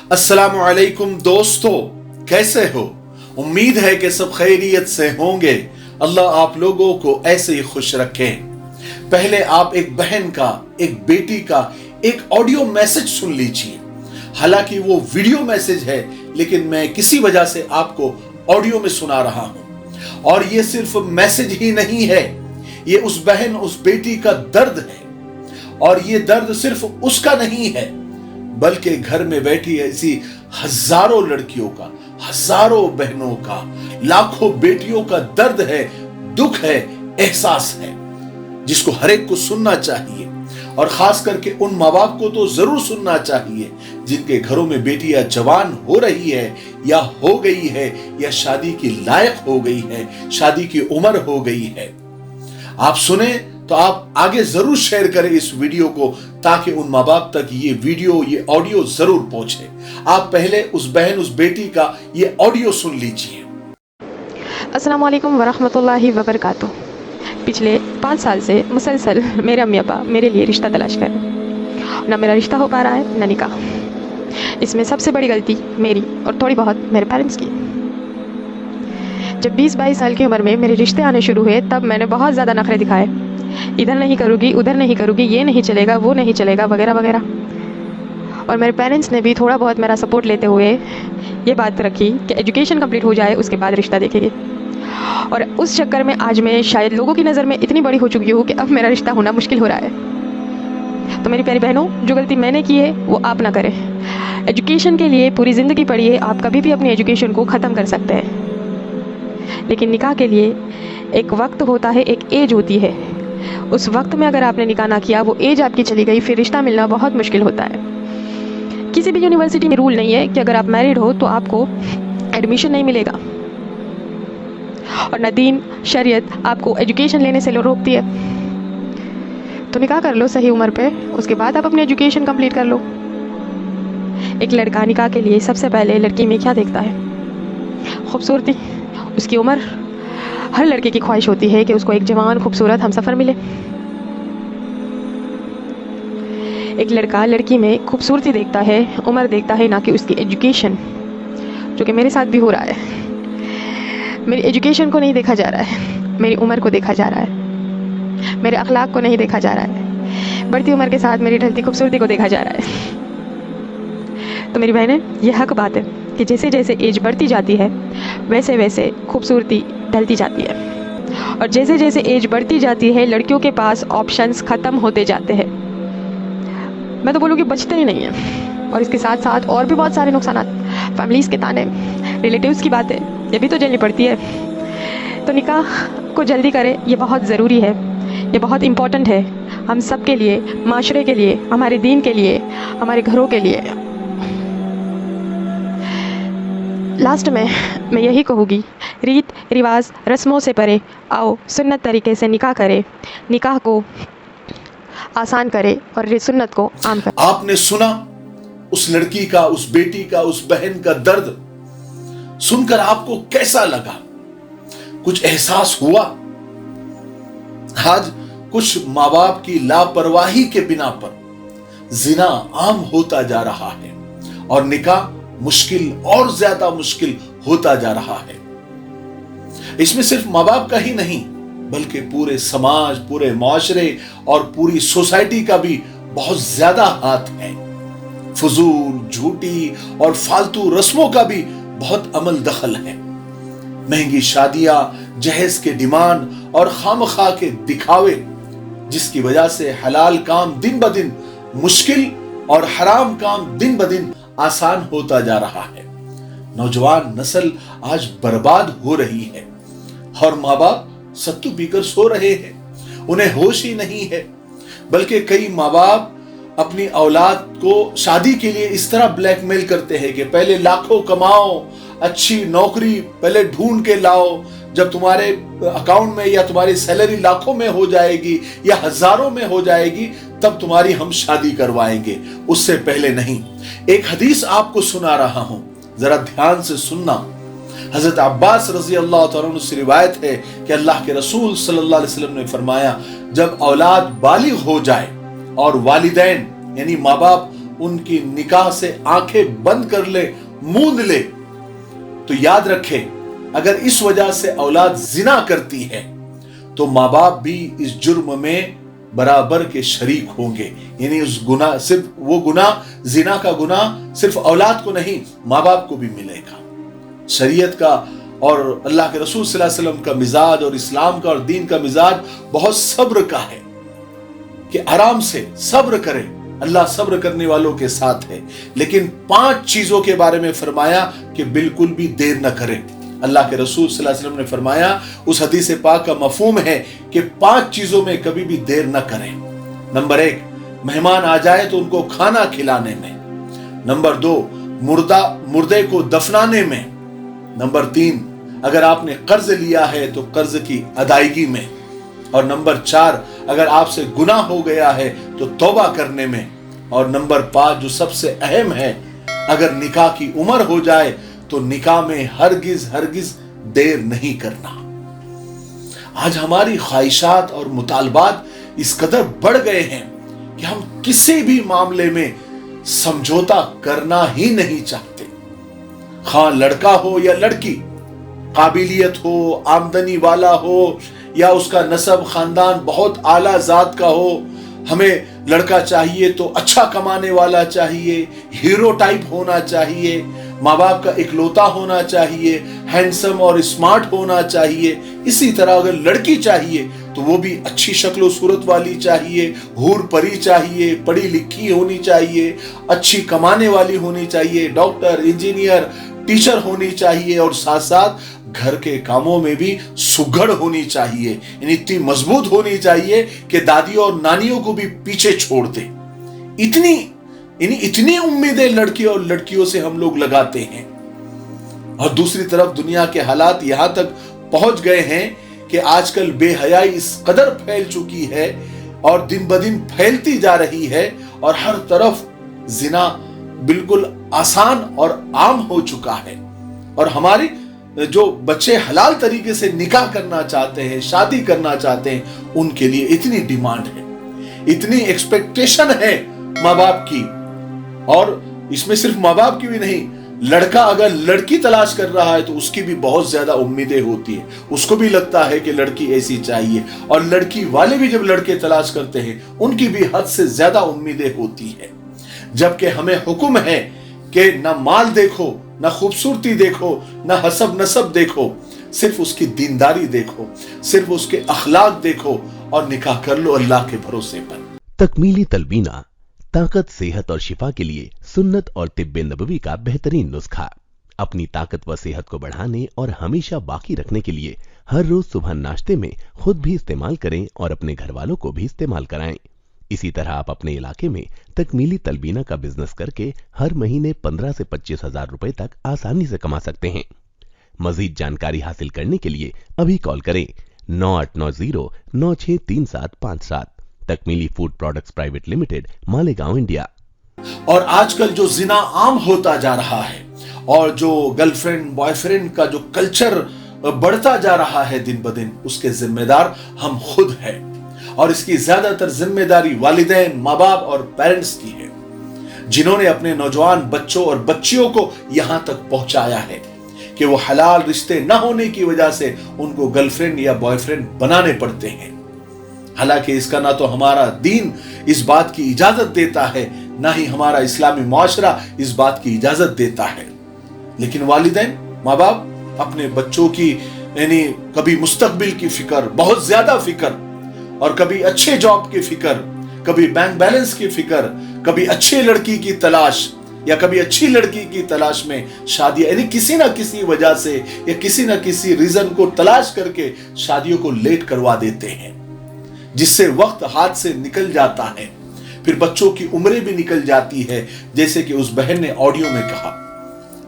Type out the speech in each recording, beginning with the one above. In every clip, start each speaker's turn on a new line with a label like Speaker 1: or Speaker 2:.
Speaker 1: अस्सलामु अलैकुम दोस्तों, कैसे हो? उम्मीद है कि सब खैरियत से होंगे। अल्लाह आप लोगों को ऐसे ही खुश रखे। पहले आप एक बहन का, एक बेटी का एक ऑडियो मैसेज सुन लीजिए। हालांकि वो वीडियो मैसेज है, लेकिन मैं किसी वजह से आपको ऑडियो में सुना रहा हूं। और ये सिर्फ मैसेज ही नहीं है, ये उस बहन, उस बेटी का दर्द है। और ये दर्द सिर्फ उसका नहीं है, बल्कि घर में बैठी ऐसी हजारों लड़कियों का, हजारों बहनों का, लाखों बेटियों का दर्द है, दुख है, एहसास है, जिसको हर एक को सुनना चाहिए। और खास करके उन माँ बाप को तो जरूर सुनना चाहिए जिनके घरों में बेटियां जवान हो रही है या हो गई है या शादी की लायक हो गई है, शादी की उम्र हो गई है। आप सुने तो आप आगे जरूर शेयर करें इस वीडियो को, ताकि उन माँ बाप तक ये वीडियो, ये ऑडियो जरूर पहुंचे। आप पहले उस बहन, उस बेटी का ये ऑडियो सुन लीजिए।
Speaker 2: अस्सलाम वालेकुम वरहमतुल्लाहि वबरकातुह। पिछले 5 साल से मुसलसल मेरे अम्मी अब्बा मेरे लिए रिश्ता तलाश कर रहे हैं। ना मेरा रिश्ता हो पा रहा है, ना निकाह। इसमें सबसे बड़ी गलती मेरी और थोड़ी बहुत मेरे पेरेंट्स की। जब 20-22 साल की उम्र में मेरे रिश्ते आने शुरू हुए, तब मैंने बहुत ज़्यादा नखरे दिखाए। इधर नहीं करूँगी, उधर नहीं करूँगी, ये नहीं चलेगा, वो नहीं चलेगा, वगैरह वगैरह। और मेरे पेरेंट्स ने भी थोड़ा बहुत मेरा सपोर्ट लेते हुए ये बात रखी कि एजुकेशन कंप्लीट हो जाए, उसके बाद रिश्ता देखेंगे। और उस चक्कर में आज मैं शायद लोगों की नज़र में इतनी बड़ी हो चुकी हूँ कि अब मेरा रिश्ता होना मुश्किल हो रहा है। तो मेरी प्यारी बहनों, जो गलती मैंने की है वो आप ना करें। एजुकेशन के लिए पूरी ज़िंदगी पढ़िए, आप कभी भी अपनी एजुकेशन को ख़त्म कर सकते हैं। लेकिन निकाह के लिए एक वक्त होता है, एक एज होती है। उस वक्त में अगर आपने निकाह ना किया, वो एज आपकी चली गई, फिर रिश्ता मिलना बहुत मुश्किल होता है। किसी भी यूनिवर्सिटी में रूल नहीं है कि अगर आप मैरिड हो तो आपको एडमिशन नहीं मिलेगा। और न दीन, शरीयत आपको एजुकेशन लेने से रोकती है। तो निकाह कर लो सही उम्र पे, उसके बाद आप अपनी एजुकेशन कंप्लीट कर लो। एक लड़का निकाह के लिए सबसे पहले लड़की में क्या देखता है? खूबसूरती, उसकी उम्र। हर लड़के की ख्वाहिश होती है कि उसको एक जवान खूबसूरत हमसफ़र मिले। एक लड़का लड़की में खूबसूरती देखता है, उम्र देखता है, ना कि उसकी एजुकेशन, जो कि मेरे साथ भी हो रहा है। मेरी एजुकेशन को नहीं देखा जा रहा है, मेरी उम्र को देखा जा रहा है, मेरे अखलाक को नहीं देखा जा रहा है, बढ़ती उम्र के साथ मेरी ढलती खूबसूरती को देखा जा रहा है। तो मेरी बहनें, यह हक बात है कि जैसे जैसे एज बढ़ती जाती है, वैसे वैसे खूबसूरती ढलती जाती है। और जैसे जैसे एज बढ़ती जाती है, लड़कियों के पास ऑप्शंस ख़त्म होते जाते हैं। मैं तो बोलूँगी बचते ही नहीं हैं। और इसके साथ साथ और भी बहुत सारे नुकसान, फैमिलीज़ के ताने, रिलेटिव्स की बातें, ये भी तो झेलनी पड़ती है। तो निकाह को जल्दी करें, ये बहुत ज़रूरी है, ये बहुत इम्पोर्टेंट है हम सब के लिए, माशरे के लिए, हमारे दीन के लिए, हमारे घरों के लिए। लास्ट में मैं यही कहूँगी, रीत रिवाज रस्मों से परे आओ सुन्नत तरीके से निकाह करें, निकाह को आसान करे और सुन्नत को आम करे।
Speaker 1: आपने सुना उस लड़की का, उस बेटी का, उस बहन का दर्द। सुनकर आपको कैसा लगा? कुछ एहसास हुआ? आज कुछ माँ बाप की लापरवाही के बिना पर जिना आम होता जा रहा है और निकाह मुश्किल और ज्यादा मुश्किल होता जा रहा है। इसमें सिर्फ माँ बाप का ही नहीं, बल्कि पूरे समाज, पूरे माशरे और पूरी सोसाइटी का भी बहुत ज्यादा हाथ है। फजूल, झूठी और फालतू रस्मों का भी बहुत अमल दखल है। महंगी शादियां, जहेज के डिमांड और खामखा के दिखावे, जिसकी वजह से हलाल काम दिन ब दिन मुश्किल और हराम काम दिन ब दिन आसान होता जा रहा है। नौजवान नस्ल आज बर्बाद हो रही है और माँ बाप सत्तू पीकर सो रहे हैं, उन्हें होश ही नहीं है। बल्कि कई माँ बाप अपनी औलाद को शादी के लिए इस तरह ब्लैकमेल करते हैं कि पहले लाखों कमाओ, अच्छी नौकरी पहले ढूंढ के लाओ, जब तुम्हारे अकाउंट में या तुम्हारी सैलरी लाखों में हो जाएगी या हजारों में हो जाएगी, तब तुम्हारी हम शादी करवाएंगे, उससे पहले नहीं। एक हदीस आपको सुना रहा हूं, जरा ध्यान से सुनना। हजरत अब्बास रजी अल्लाह तआला अन्हु से रिवायत है कि अल्लाह के रसूल सल्लल्लाहु अलैहि वसल्लम ने फरमाया, जब औलाद बालिग हो जाए और वालिदैन यानी माँ बाप उनकी निकाह से आंखें बंद कर ले, मूंद ले, तो याद रखे अगर इस वजह से औलाद जिना करती है तो माँ बाप भी इस जुर्म में बराबर के शरीक होंगे। यानी उस गुनाह, सिर्फ वो गुनाह, जिना का गुनाह सिर्फ औलाद को नहीं, माँ बाप को भी मिलेगा। शरीयत का और अल्लाह के रसूल सल्लल्लाहु अलैहि वसल्लम का मिजाज और इस्लाम का और दीन का मिजाज बहुत सब्र का है कि आराम से सब्र करें, अल्लाह सब्र करने वालों के साथ है। लेकिन 5 चीजों के बारे में फरमाया कि बिल्कुल भी देर न करें। अल्लाह के रसूल सल्लल्लाहु अलैहि वसल्लम ने फरमाया, उस हदीस पाक का मफहूम है कि 5 चीजों में कभी भी देर न करें। नंबर 1, मेहमान आ जाए तो उनको खाना खिलाने में। नंबर 2, मुर्दे को दफनाने में। नंबर 3, अगर आपने कर्ज लिया है तो कर्ज की अदायगी में। और नंबर 4, अगर आपसे गुनाह हो गया है तो तौबा करने में। और नंबर 5 जो सबसे अहम है, अगर निकाह की उम्र हो जाए तो निकाह में हरगिज देर नहीं करना। आज हमारी ख्वाहिशात और मुतालबात इस कदर बढ़ गए हैं कि हम किसी भी मामले में समझौता करना ही नहीं चाहते। खां लड़का हो या लड़की, काबिलियत हो, आमदनी वाला हो या उसका नसब खानदान बहुत आला जात का हो, हमें लड़का चाहिए तो अच्छा कमाने वाला चाहिए, हीरो टाइप होना चाहिए, माँ बाप का इकलौता होना चाहिए, हैंडसम और स्मार्ट होना चाहिए। इसी तरह अगर लड़की चाहिए तो वो भी अच्छी शक्ल सूरत वाली चाहिए, हूर परी चाहिए, पढ़ी लिखी होनी चाहिए, अच्छी कमाने वाली होनी चाहिए, डॉक्टर, इंजीनियर, टीचर होनी चाहिए, और साथ साथ घर के कामों में भी सुघड़ होनी चाहिए। यानी इतनी मजबूत होनी चाहिए कि दादियों और नानियों को भी पीछे छोड़ दे। इतनी उम्मीदें लड़की और लड़कियों से हम लोग लगाते हैं। और दूसरी तरफ दुनिया के हालात यहां तक पहुंच गए हैं कि आजकल बेहयाई इस कदर फैल चुकी है और दिन ब दिन फैलती जा रही है, और हर तरफ जिना बिल्कुल आसान और आम हो चुका है। और हमारे जो बच्चे हलाल तरीके से निकाह करना चाहते हैं, शादी करना चाहते हैं, उनके लिए इतनी डिमांड है, इतनी एक्सपेक्टेशन है माँ बाप की। और इसमें सिर्फ माँ बाप की भी नहीं, लड़का अगर लड़की तलाश कर रहा है तो उसकी भी बहुत ज्यादा उम्मीदें होती है। उसको भी लगता है कि लड़की ऐसी चाहिए, और लड़की वाले भी जब लड़के तलाश करते हैं उनकी भी हद से ज्यादा उम्मीदें होती है। जबकि हमें हुक्म है कि ना माल देखो, ना खूबसूरती देखो, ना हसब नसब देखो, सिर्फ उसकी दीनदारी देखो, सिर्फ उसके अखलाक देखो और निकाह कर लो अल्लाह के भरोसे पर।
Speaker 3: तकमीली तलबीना, ताकत, सेहत और शिफा के लिए सुन्नत और तिब्बे नबवी का बेहतरीन नुस्खा। अपनी ताकत व सेहत को बढ़ाने और हमेशा बाकी रखने के लिए हर रोज सुबह नाश्ते में खुद भी इस्तेमाल करें और अपने घर वालों को भी इस्तेमाल कराएं। इसी तरह आप अपने इलाके में तकमीली तलबीना का बिजनेस करके हर महीने 15 से 25 हजार रुपए तक आसानी से कमा सकते हैं। मजीद जानकारी हासिल करने के लिए अभी कॉल करें 9890963757। Takmeeli food products private limited, Malegaon, India.
Speaker 1: और आजकल जो जिना आम होता जा रहा है और जो गर्लफ्रेंड बॉयफ्रेंड का जो कल्चर बढ़ता जा रहा है दिन ब दिन, उसके जिम्मेदार हम खुद हैं। और इसकी ज्यादातर जिम्मेदारी वालिदैन, माँ बाप और पेरेंट्स की है, जिन्होंने अपने नौजवान बच्चों और बच्चियों को यहां तक पहुंचाया है कि वो हलाल रिश्ते न होने की वजह से उनको गर्लफ्रेंड या बॉयफ्रेंड बनाने पड़ते हैं। हालांकि इसका ना तो हमारा दीन इस बात की इजाजत देता है, ना ही हमारा इस्लामी मुआशरा इस बात की इजाजत देता है। लेकिन वालिदैन, माँ बाप अपने बच्चों की यानी कभी मुस्तकबिल की फिक्र, बहुत ज्यादा फिक्र, और कभी अच्छे जॉब की फिक्र, कभी बैंक बैलेंस की फिक्र, कभी अच्छी लड़की की तलाश या कभी अच्छी लड़की की तलाश में शादी, यानी किसी ना किसी वजह से या किसी ना किसी रीजन को तलाश करके शादियों को लेट करवा देते हैं, जिससे वक्त हाथ से निकल जाता है। फिर बच्चों की उम्रें भी निकल जाती है, जैसे कि उस बहन ने ऑडियो में कहा।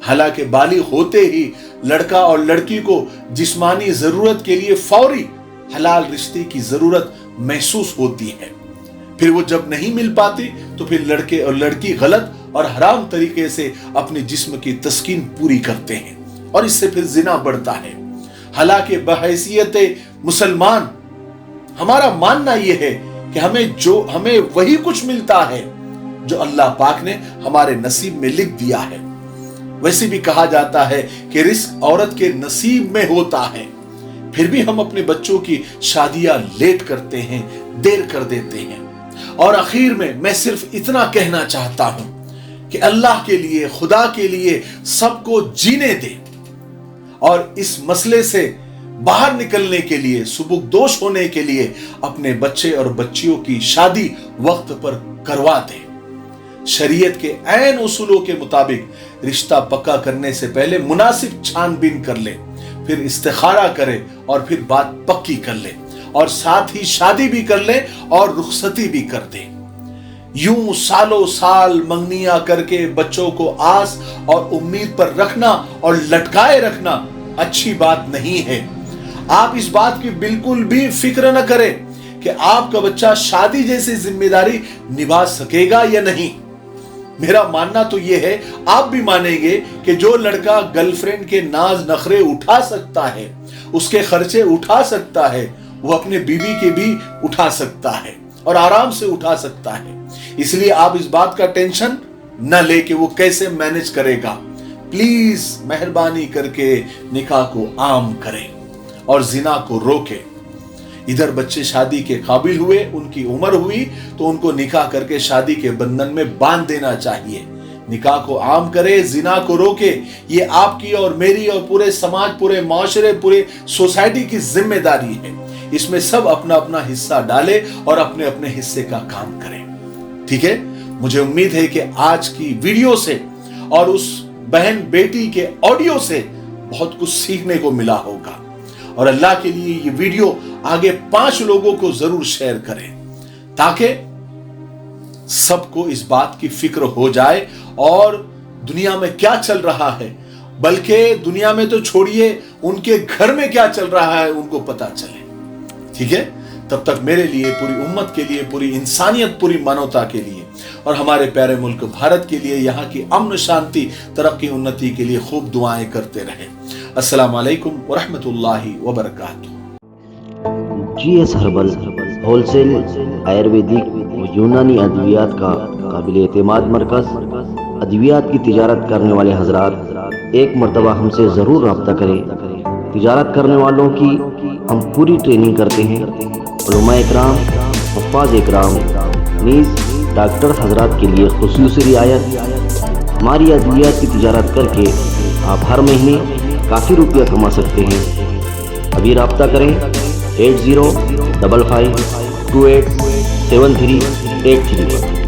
Speaker 1: हालांकि बालिग होते ही लड़का और लड़की को जिस्मानी जरूरत के लिए फौरी हलाल रिश्ते की जरूरत महसूस होती है। फिर वो जब नहीं मिल पाती तो फिर लड़के और लड़की गलत और हराम तरीके से अपने जिस्म की तस्कीन पूरी करते हैं और इससे फिर जिना बढ़ता है। हालांकि बहैसियत मुसलमान हमारा मानना यह है कि हमें वही कुछ मिलता है जो अल्लाह पाक ने हमारे नसीब में लिख दिया है। वैसे भी कहा जाता है कि रिस्क औरत के नसीब में होता है, फिर भी हम अपने बच्चों की शादियां लेट करते हैं, देर कर देते हैं। और आखिर में मैं सिर्फ इतना कहना चाहता हूं कि अल्लाह के लिए, खुदा के लिए सबको जीने दे, और इस मसले से बाहर निकलने के लिए, सुबुकदोश होने के लिए अपने बच्चे और बच्चियों की शादी वक्त पर करवा दे। शरीयत के ऐन उसूलों के मुताबिक रिश्ता पक्का करने से पहले मुनासिब छानबीन कर ले, फिर इस्तिखारा करे और फिर बात पक्की कर ले, और साथ ही शादी भी कर ले और रुखसती भी कर दे। यूं सालों साल मंगनियां करके बच्चों को आस और उम्मीद पर रखना और लटकाए रखना अच्छी बात नहीं है। आप इस बात की बिल्कुल भी फिक्र न करें कि आपका बच्चा शादी जैसी जिम्मेदारी निभा सकेगा या नहीं। मेरा मानना तो यह है, आप भी मानेंगे कि जो लड़का गर्लफ्रेंड के नाज नखरे उठा सकता है, उसके खर्चे उठा सकता है, वो अपने बीवी के भी उठा सकता है और आराम से उठा सकता है। इसलिए आप इस बात का टेंशन न ले कि वो कैसे मैनेज करेगा। प्लीज मेहरबानी करके निकाह को आम करें और जिना को रोके। इधर बच्चे शादी के काबिल हुए, उनकी उम्र हुई तो उनको निकाह करके शादी के बंधन में बांध देना चाहिए। निकाह को आम करे, जिना को रोके। ये आपकी और मेरी और पूरे समाज, पूरे माशरे, पूरे सोसाइटी की जिम्मेदारी है। इसमें सब अपना अपना हिस्सा डाले और अपने अपने हिस्से का काम करें। ठीक है, मुझे उम्मीद है कि आज की वीडियो से और उस बहन बेटी के ऑडियो से बहुत कुछ सीखने को मिला होगा। और अल्लाह के लिए ये वीडियो आगे 5 लोगों को जरूर शेयर करें, ताकि सबको इस बात की फिक्र हो जाए और दुनिया में क्या चल रहा है, बल्कि दुनिया में तो छोड़िए, उनके घर में क्या चल रहा है उनको पता चले। ठीक है, तब तक मेरे लिए, पूरी उम्मत के लिए, पूरी इंसानियत, पूरी मानवता के लिए और हमारे प्यारे मुल्क भारत के लिए, यहाँ की अमन शांति, तरक्की, उन्नति के लिए खूब दुआएं करते रहें। अस्सलाम वालेकुम व रहमतुल्लाहि व बरकातुहू।
Speaker 4: GS हर्बल होलसेल आयुर्वेदिक व यूनानी अद्वियात का काबिल एतमाद मरकज़। अद्वियात की तिजारत करने वाले हजरात एक मरतबा हमसे ज़रूर रब्ता करें। तिजारत करने वालों की हम पूरी ट्रेनिंग करते हैं। उलमा इकराम, हफ़ाज़ इकराम, नीज़ डॉक्टर हजरात के लिए खुसूसी रियायत। हमारी अद्वियात की तिजारत करके आप हर महीने काफ़ी रुपया कमा सकते हैं। अभी रब्ता करें 8055287383 पर।